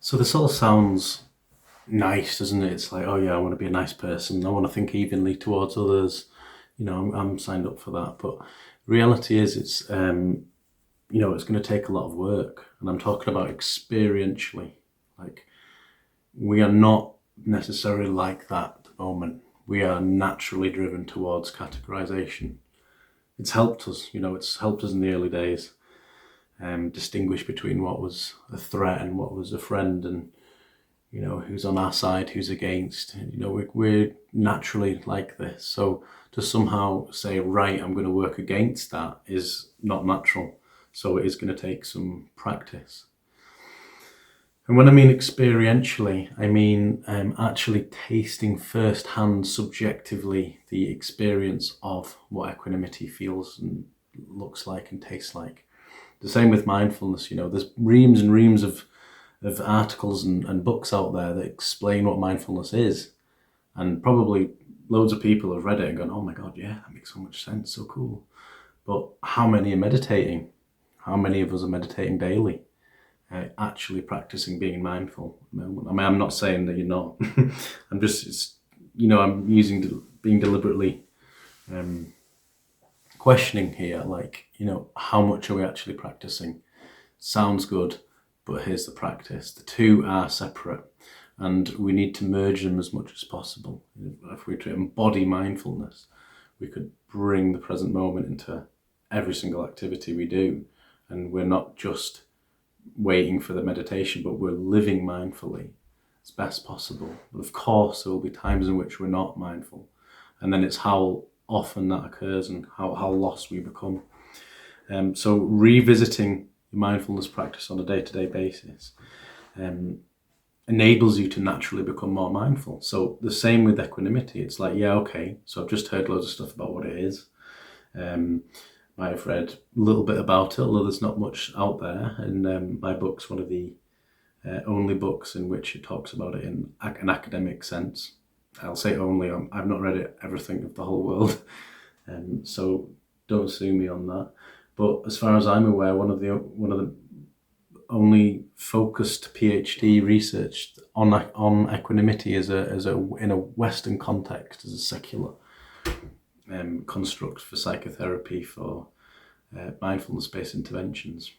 So this all sounds nice, doesn't it? It's like, oh yeah, I want to be a nice person. I want to think evenly towards others. I'm signed up for that. But reality is, it's going to take a lot of work, and I'm talking about experientially. Like, we are not necessarily like that at the moment. We are naturally driven towards categorization. It's helped us, it's helped us in the early days. Distinguish between what was a threat and what was a friend, and who's on our side, who's against. We're naturally like this. So to somehow say, right, I'm going to work against that is not natural. So it is going to take some practice. And when I mean experientially, I mean actually tasting firsthand, subjectively, the experience of what equanimity feels and looks like and tastes like. The same with mindfulness. There's reams and reams of articles and books out there that explain what mindfulness is, and probably loads of people have read it and gone, oh my god, yeah, that makes so much sense, so cool. But how many are meditating? How many of us are meditating daily, actually practicing being mindful? I mean, I'm not saying that you're not. I'm just, I'm using being deliberately questioning here, like, how much are we actually practicing? Sounds good, but here's the practice. The two are separate, and we need to merge them as much as possible. If we were to embody mindfulness, we could bring the present moment into every single activity we do, and we're not just waiting for the meditation, but we're living mindfully as best possible. But of course, there will be times in which we're not mindful, and then it's how often that occurs and how lost we become. So revisiting mindfulness practice on a day-to-day basis enables you to naturally become more mindful. So the same with equanimity. It's like, yeah, okay, so I've just heard loads of stuff about what it is. Might have read a little bit about it, although there's not much out there. And my book's one of the only books in which it talks about it in an academic sense. I'll say only. I've not read everything of the whole world, so don't sue me on that. But as far as I'm aware, one of the only focused PhD research on equanimity in a Western context, as a secular construct for psychotherapy, for mindfulness-based interventions.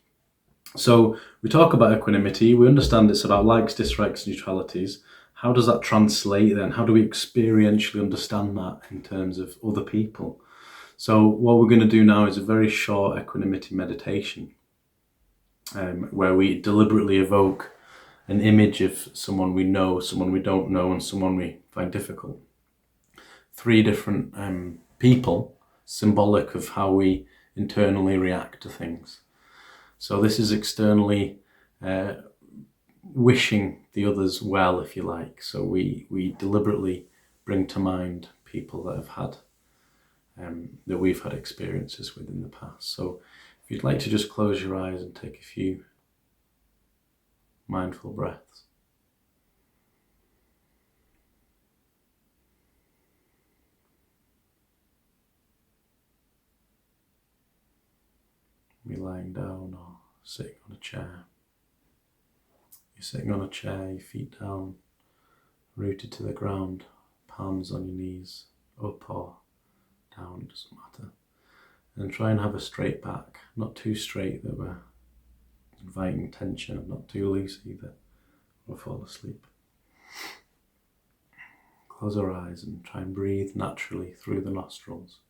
So we talk about equanimity. We understand it's about likes, dislikes, neutralities. How does that translate then? How do we experientially understand that in terms of other people? So what we're going to do now is a very short equanimity meditation, where we deliberately evoke an image of someone we know, someone we don't know, and someone we find difficult. 3 different people, symbolic of how we internally react to things. So this is externally wishing the others well, if you like. So we deliberately bring to mind people that have had that we've had experiences with in the past. So if you'd like to just close your eyes and take a few mindful breaths. You're lying down or sitting on a chair. You're sitting on a chair, your feet down, rooted to the ground, palms on your knees, up or down, it doesn't matter. And try and have a straight back, not too straight that we're inviting tension, and not too loose either, or fall asleep. Close our eyes and try and breathe naturally through the nostrils.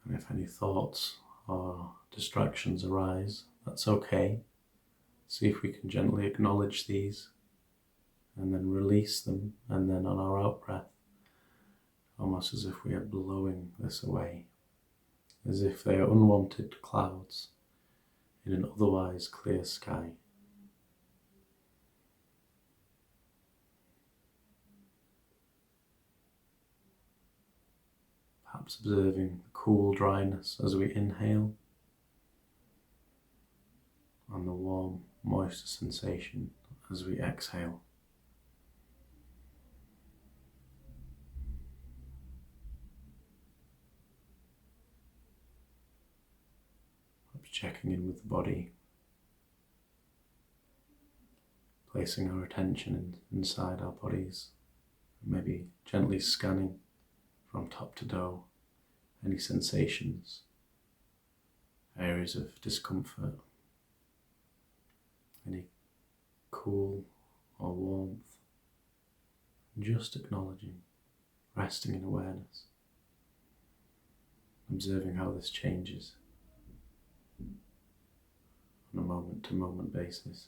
And if any thoughts or distractions arise, that's okay. See if we can gently acknowledge these and then release them, and then on our out breath, almost as if we are blowing this away, as if they are unwanted clouds in an otherwise clear sky. Perhaps observing the cool dryness as we inhale, and the warm, moist sensation as we exhale. checking in with the body, placing our attention inside our bodies, maybe gently scanning from top to toe any sensations, areas of discomfort, any cool or warmth, just acknowledging, resting in awareness, observing how this changes on a moment-to-moment basis.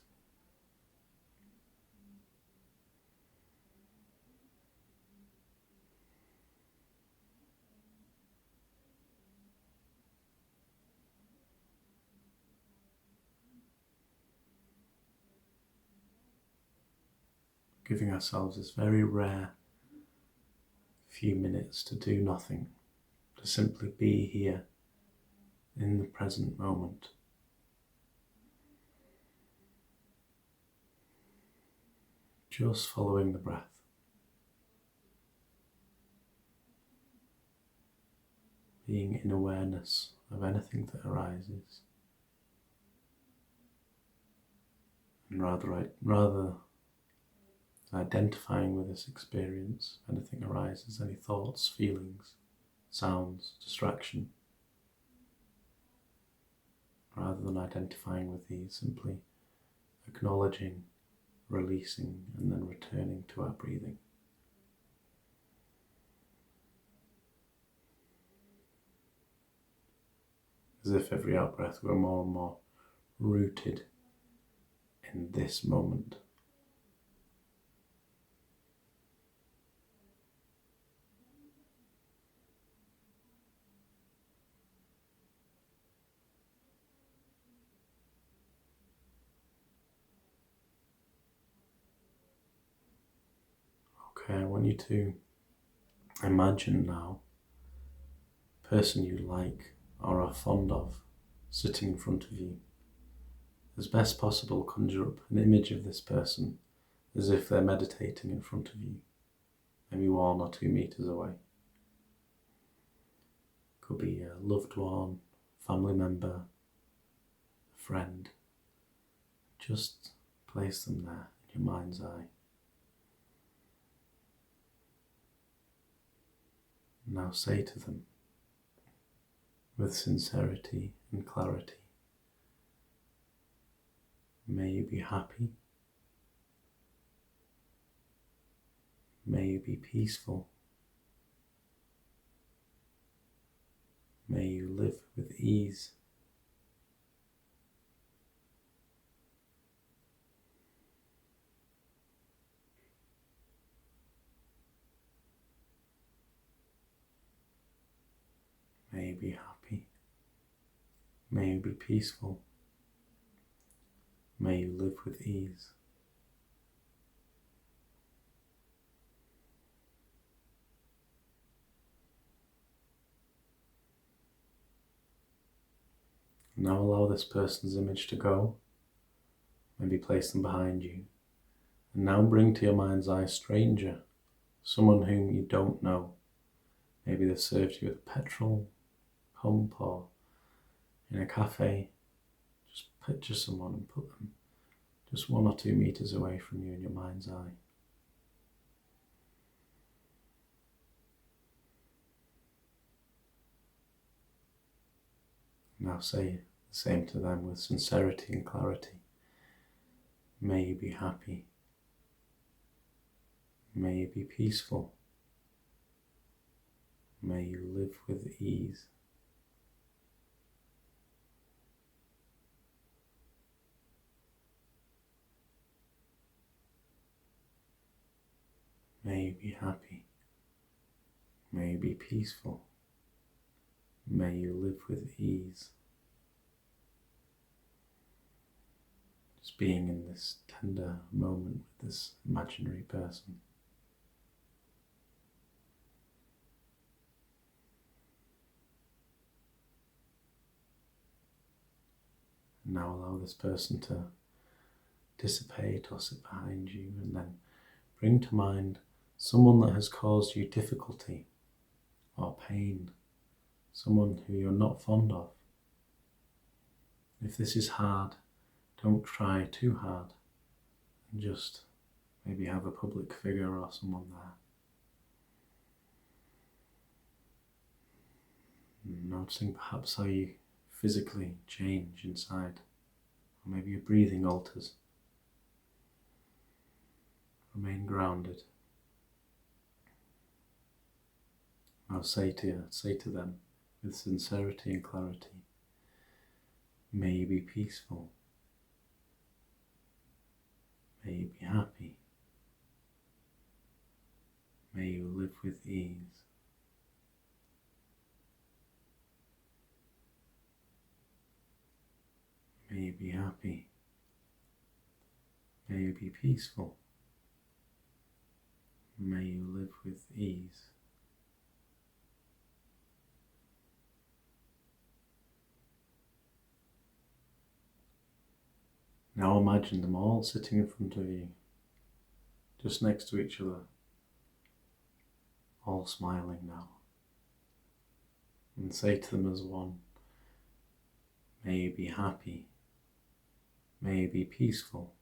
Giving ourselves this very rare few minutes to do nothing, to simply be here in the present moment. Just following the breath. Being in awareness of anything that arises. And rather identifying with this experience, anything arises, any thoughts, feelings, sounds, distraction, rather than identifying with these, simply acknowledging, releasing, and then returning to our breathing. As if every out-breath were more and more rooted in this moment. Okay, I want you to imagine now a person you like or are fond of sitting in front of you. As best possible, conjure up an image of this person as if they're meditating in front of you, maybe 1 or 2 meters away. Could be a loved one, family member, a friend. Just place them there in your mind's eye. Now say to them, with sincerity and clarity, may you be happy, may you be peaceful, may you live with ease, may you be happy, may you be peaceful, may you live with ease. Now allow this person's image to go, maybe place them behind you, and now bring to your mind's eye a stranger, someone whom you don't know. Maybe they've served you at a petrol pump or in a cafe. Just picture someone and put them just 1 or 2 meters away from you in your mind's eye. Now say the same to them with sincerity and clarity. May you be happy. May you be peaceful. May you live with ease. May you be happy. May you be peaceful. May you live with ease. Just being in this tender moment with this imaginary person. And now allow this person to dissipate or sit behind you, and then bring to mind someone that has caused you difficulty or pain, someone who you're not fond of. If this is hard, don't try too hard, and just maybe have a public figure or someone there. Noticing perhaps how you physically change inside, or maybe your breathing alters. Remain grounded. Now say to them with sincerity and clarity, may you be peaceful, may you be happy, may you live with ease. May you be happy, may you be peaceful, may you live with ease. Now imagine them all sitting in front of you, just next to each other, all smiling now. And say to them as one, may you be happy, may you be peaceful,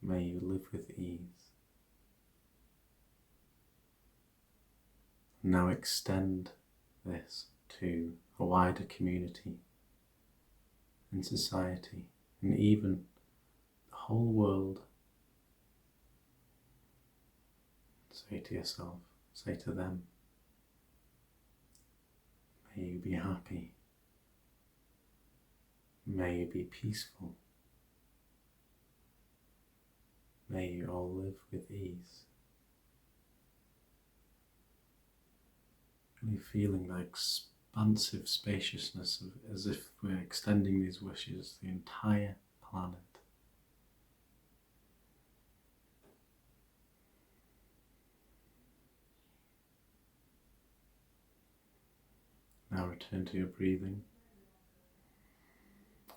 may you live with ease. Now extend this to a wider community and society, and even the whole world. Say to yourself, say to them, may you be happy, may you be peaceful, may you all live with ease. Really feeling that expansive spaciousness, as if we're extending these wishes to the entire planet. Now return to your breathing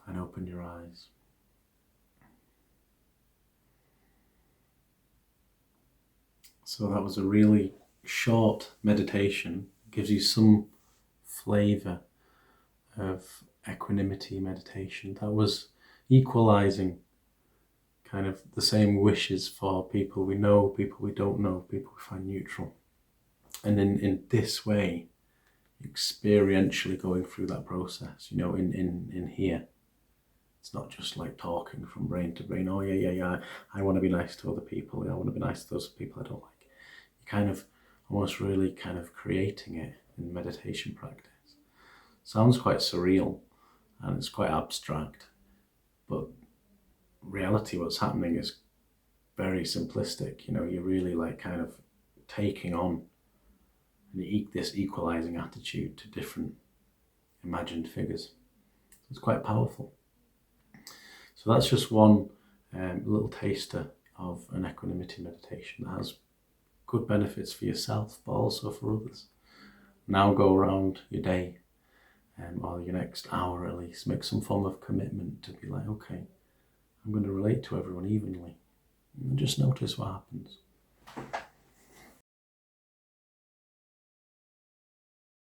and open your eyes. So that was a really short meditation. It gives you some flavour of equanimity meditation. That was equalising kind of the same wishes for people we know, people we don't know, people we find neutral. And in this way, experientially going through that process, in here. It's not just like talking from brain to brain, oh yeah, I want to be nice to other people, I want to be nice to those people I don't like. You kind of almost really kind of creating it in meditation practice. Sounds quite surreal and it's quite abstract, but reality, what's happening is very simplistic. You're really like kind of taking on this equalizing attitude to different imagined figures. It's quite powerful. So that's just one little taster of an equanimity meditation that has good benefits for yourself, but also for others. Now go around your day, or your next hour at least, make some form of commitment to be like, okay, I'm going to relate to everyone evenly. And just notice what happens.